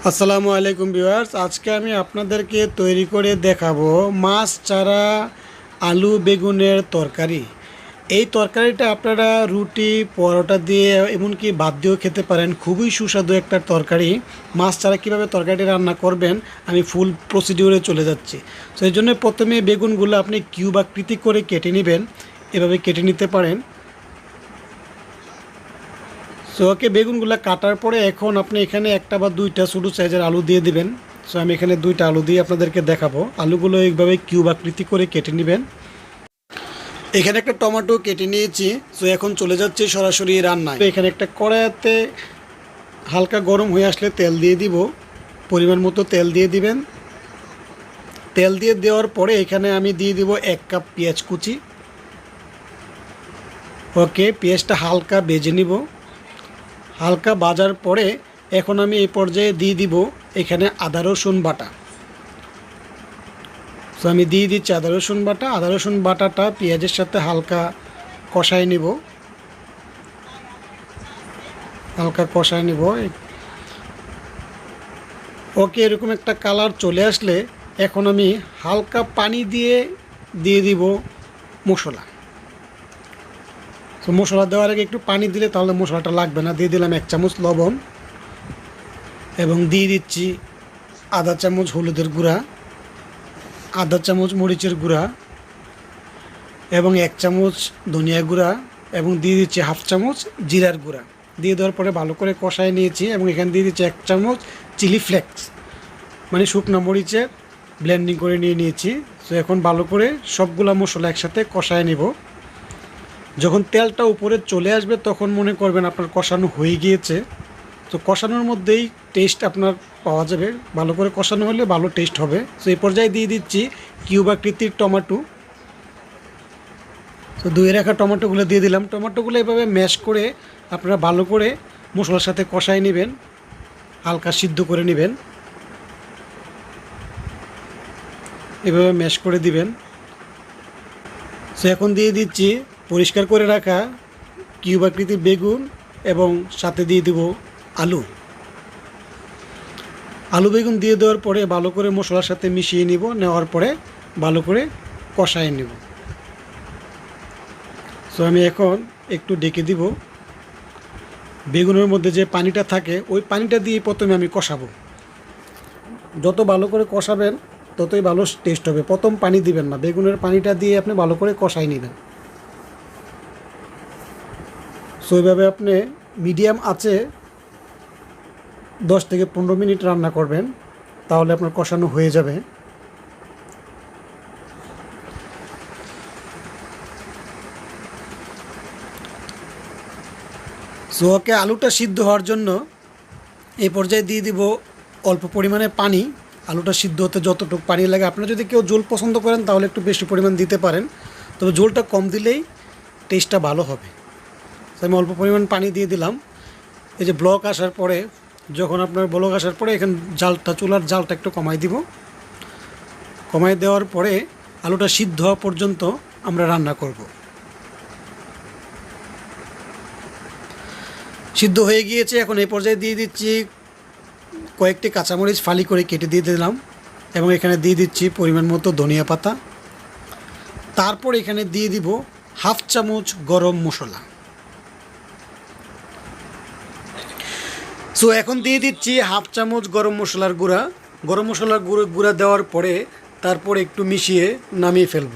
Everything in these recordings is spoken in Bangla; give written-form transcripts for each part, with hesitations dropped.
আসসালামু আলাইকুম ভিউয়ার্স, আজকে আমি আপনাদেরকে তৈরি করে দেখাবো মাছ চারা আলু বেগুনের তরকারি। এই তরকারিটা আপনারা রুটি পরোটা দিয়ে এমনকি ভাত দিয়েও খেতে পারেন। খুবই সুস্বাদু একটা তরকারি। মাছ চারা কীভাবে তরকারিটি রান্না করবেন আমি ফুল প্রসিডিউরে চলে যাচ্ছি। তো এই জন্য প্রথমে বেগুনগুলো আপনি কিউব আকৃতি করে কেটে নেবেন, এভাবে কেটে নিতে পারেন। সো ওকে, বেগুনগুলো কাটার পরে এখন আপনি এখানে একটা বা দুইটা ছোটো সাইজের আলু দিয়ে দিবেন। সো আমি এখানে দুইটা আলু দিয়ে আপনাদেরকে দেখাবো। আলুগুলো এইভাবে কিউব আকৃতি করে কেটে নেবেন। এখানে একটা টমেটো কেটে নিয়েছি। সো এখন চলে যাচ্ছে সরাসরি রান্নায়। এখানে একটা কড়াইতে হালকা গরম হয়ে আসলে তেল দিয়ে দিব, পরিমাণ মতো তেল দিয়ে দিবেন। তেল দিয়ে দেওয়ার পরে এখানে আমি দিয়ে দিব 1 কাপ পেঁয়াজ কুচি। ওকে, পেঁয়াজটা হালকা ভেজে নিব। হালকা ভাজার পরে এখন আমি এই পর্যায়ে দিয়ে দিব এখানে আদা রসুন বাটা। তো আমি দিয়ে দিচ্ছি আদা রসুন বাটা। আদা রসুন বাটাটা পেঁয়াজের সাথে হালকা কষায় নিব, ওকে, এরকম একটা কালার চলে আসলে এখন আমি হালকা পানি দিয়ে দিব মশলা। তো মশলা দেওয়ার আগে একটু পানি দিলে তাহলে মশলাটা লাগবে না। দিয়ে দিলাম 1 চামচ লবণ এবং দিয়ে দিচ্ছি আধা চামচ হলুদের গুঁড়া, আধা চামচ মরিচের গুঁড়া এবং 1 চামচ ধনিয়া গুঁড়া এবং দিয়ে দিচ্ছি 1/2 চামচ জিরার গুঁড়া। দিয়ে দেওয়ার পরে ভালো করে কষায় নিয়েছি এবং এখানে দিয়ে দিচ্ছি 1 চামচ চিলি ফ্লেক্স, মানে শুকনো মরিচের ব্লেন্ডিং করে নিয়েছি। তো এখন ভালো করে সবগুলা মশলা একসাথে কষায় নেব। যখন তেলটা উপরে চলে আসবে তখন মনে করবেন আপনার কষানো হয়ে গিয়েছে। তো কষানোর মধ্যেই টেস্ট আপনার পাওয়া যাবে। ভালো করে কষানো হলে ভালো টেস্ট হবে। তো এই পর্যায়ে দিয়ে দিচ্ছি কিউব আকৃতির টমেটো। তো ধুয়ে রাখা টমেটোগুলো দিয়ে দিলাম। টমেটোগুলো এভাবে ম্যাশ করে আপনারা ভালো করে মশলার সাথে কষায় নেবেন, হালকা সিদ্ধ করে নেবেন, এভাবে ম্যাশ করে দিবেন। তো এখন দিয়ে দিচ্ছি পরিষ্কার করে রাখা কিউব আকৃতির বেগুন এবং সাথে দিয়ে দেব আলু বেগুন দিয়ে দেওয়ার পরে ভালো করে মশলার সাথে মিশিয়ে নেওয়ার পরে ভালো করে কষায় নেব। সো আমি এখন একটু ডেকে দিব। বেগুনের মধ্যে যে পানিটা থাকে ওই পানিটা দিয়ে প্রথমে আমি কষাবো। যত ভালো করে কষাবেন ততই ভালো টেস্ট হবে। প্রথম পানি দিবেন না, বেগুনের পানিটা দিয়ে আপনি ভালো করে কষাই নেবেন। সো এইভাবে আপনি মিডিয়াম আঁচে 10 থেকে 15 মিনিট রান্না করবেন, তাহলে আপনার কষানো হয়ে যাবে। সো ওকে, আলুটা সিদ্ধ হওয়ার জন্য এই পর্যায়ে দিয়ে দিব অল্প পরিমাণে পানি। আলুটা সিদ্ধ হতে যতটুকু পানি লাগে, আপনারা যদি কেউ ঝোল পছন্দ করেন তাহলে একটু বেশি পরিমাণ দিতে পারেন, তবে ঝোলটা কম দিলেই টেস্টটা ভালো হবে। তো আমি অল্প পরিমাণ পানি দিয়ে দিলাম। এই যে ব্লক আসার পরে, যখন আপনার ব্লক আসার পরে এখানে চুলার জালটা একটু কমাই দিব। কমাই দেওয়ার পরে আলুটা সিদ্ধ হওয়া পর্যন্ত আমরা রান্না করব। সিদ্ধ হয়ে গিয়েছে। এখন এই পর্যায়ে দিয়ে দিচ্ছি কয়েকটি কাঁচামরিচ ফালি করে কেটে দিয়ে দিলাম এবং এখানে দিয়ে দিচ্ছি পরিমাণ মতো ধনিয়া পাতা। তারপর এখানে দিয়ে দিব 1/2 চামচ গরম মশলা। সো এখন দিয়ে দিচ্ছি 1/2 চামচ গরম মশলার গুঁড়া। গরম মশলার গুঁড়া দেওয়ার পরে তারপর একটু মিশিয়ে নামিয়ে ফেলব।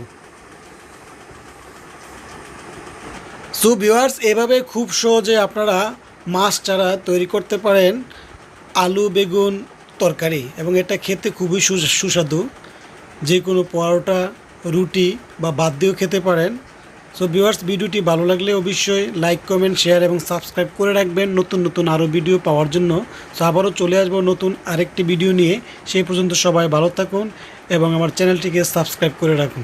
সো ভিউয়ার্স, এভাবে খুব সহজে আপনারা মাছ চারা তৈরি করতে পারেন আলু বেগুন তরকারি, এবং এটা খেতে খুবই সুস্বাদু। যে কোনো পরোটা, রুটি বা ভাত দিয়েও খেতে পারেন। সো ভিউয়ার্স, ভিডিওটি ভালো লাগলে অবশ্যই লাইক কমেন্ট শেয়ার এবং সাবস্ক্রাইব করে রাখবেন নতুন নতুন আরও ভিডিও পাওয়ার জন্য। সো আবারও চলে আসবো নতুন আরেকটি ভিডিও নিয়ে। সেই পর্যন্ত সবাই ভালো থাকুন এবং আমার চ্যানেলটিকে সাবস্ক্রাইব করে রাখুন।